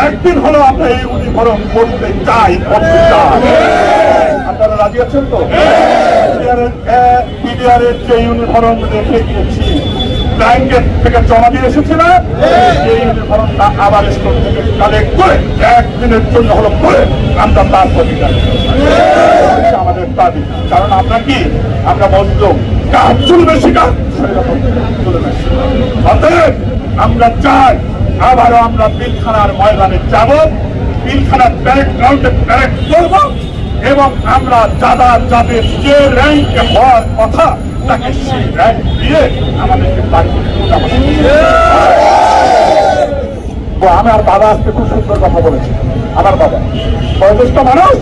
একদিন হলো আমরা এই ইউনিফর্ম করতে চাই। আপনারা রাজি আছেন তো? বিডিআরের যে ইউনিফর্ম রেখে গিয়েছি ব্ল্যাঙ্কেট থেকে জমা দিয়ে এসেছি না, এই ইউনিফর্মটা আবার স্কুল থেকে কালেক্ট করে একদিনের জন্য হলো করে আমরা তার প্রতি আমাদের দাবি। কারণ আমরা কি, আমরা মজলুম, কাজ চলবে শিকার চলবে। অতএব আমরা চাই আবারও আমরা পিলখানার ময়দানে যাব, পিলখানার প্যারেড গ্রাউন্ডে প্যারেড করব এবং আমরা যাদের যে র্যাঙ্কে হওয়ার কথা তাকে সেই র্যাঙ্ক দিয়ে আমাদেরকে আমার বাবা আজকে খুব সুন্দর কথা বলেছে। আমার বাবা বয়োজ্যেষ্ঠ মানুষ,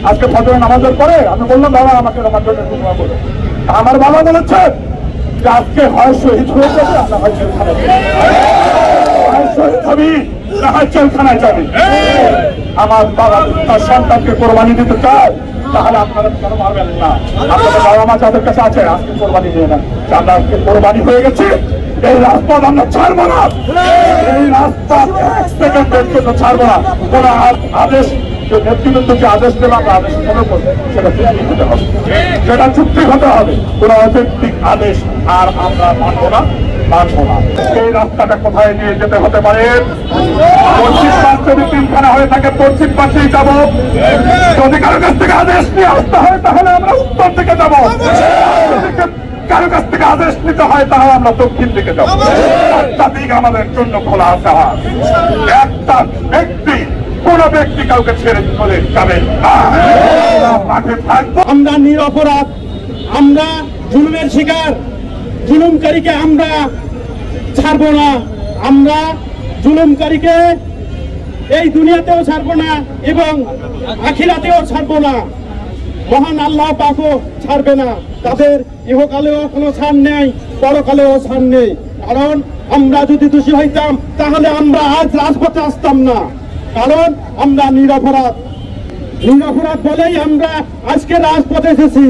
আজকে ফজরের নামাজের পরে আমি বললাম বাবা আমাকে আমার জন্য দোয়া করো। আমার বাবা বলেছেন যে আজকে হয় শহীদ হয়ে যাবে, আমরা হয় জেলখানায় শহীদ হবি না হয় জেলখানায় যাবি। আমার বাবা তার সন্তানকে কোরবানি দিতে চায়, তাহলে আপনারা কেন মারবেন না? আপনাদের বাবা মা যাদের কাছে আছে আজকে কোরবানি দিয়ে না। আমরা আজকে কোরবানি হয়ে গেছি, এই রাজপথ আমরা ছাড়বো না, এই রাজপথ এক সেকেন্ডের জন্য ছাড়বো না। কোন আদেশ নেতৃবৃন্দকে আদেশ দেবে আমরা আদেশ মনে করবো, সেটা চুক্তি হতে হবে, সেটা চুক্তি হতে হবে। কোন অযৌক্তিক আদেশ আর আমরা মানবো না, মানবো না। এই রাস্তাটা কোথায় নিয়ে যেতে হতে পারে? পশ্চিম পাশ যদি তিনখানা হয়ে থাকে পশ্চিম পাশেই যাবো। যদি কারো কাছ থেকে আদেশ নিয়ে আসতে হয় তাহলে আমরা উত্তর দিকে যাবো, কারো কাছ থেকে আদেশ নিতে হয় তাহলে আমরা দক্ষিণ দিকে যাবো। একটা দিক আমাদের জন্য খোলা আছে। একটা ব্যক্তি, কোন ব্যক্তি কাউকে ছেড়ে চলে যাবে না, মাঠে থাকবো। আমরা নিরপরাধ, আমরা জুলুমের শিকার, জুলুমকারীকে আমরা ছাড়বো না। আমরা জুলুমকারীকে এই দুনিয়াতেও ছাড়বো না এবং আখিরাতেও ছাড়বো না। মহান আল্লাহ পাকও ছাড়বে না। তাদের ইহকালেও কোনো ছাড় নেই, পরকালেও ছাড় নেই। কারণ আমরা যদি দোষী হইতাম তাহলে আমরা আজ রাজপথে আসতাম না। কারণ আমরা নিরপরাধ, নিরপরাধ বলেই আমরা আজকে রাজপথে এসেছি।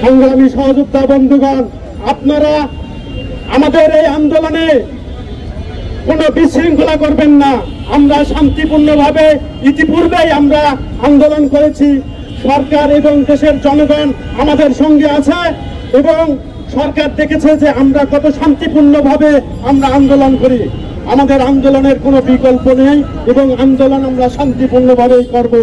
সংগ্রামী সহযোদ্ধা বন্ধুগণ, আপনারা আমাদের এই আন্দোলনে কোনো বিশৃঙ্খলা করবেন না। আমরা শান্তিপূর্ণভাবে ইতিপূর্বেই আমরা আন্দোলন করেছি। সরকার এবং দেশের জনগণ আমাদের সঙ্গে আছে এবং সরকার দেখেছে যে আমরা কত শান্তিপূর্ণভাবে আমরা আন্দোলন করি। আমাদের আন্দোলনের কোনো বিকল্প নেই এবং আন্দোলন আমরা শান্তিপূর্ণভাবেই করব।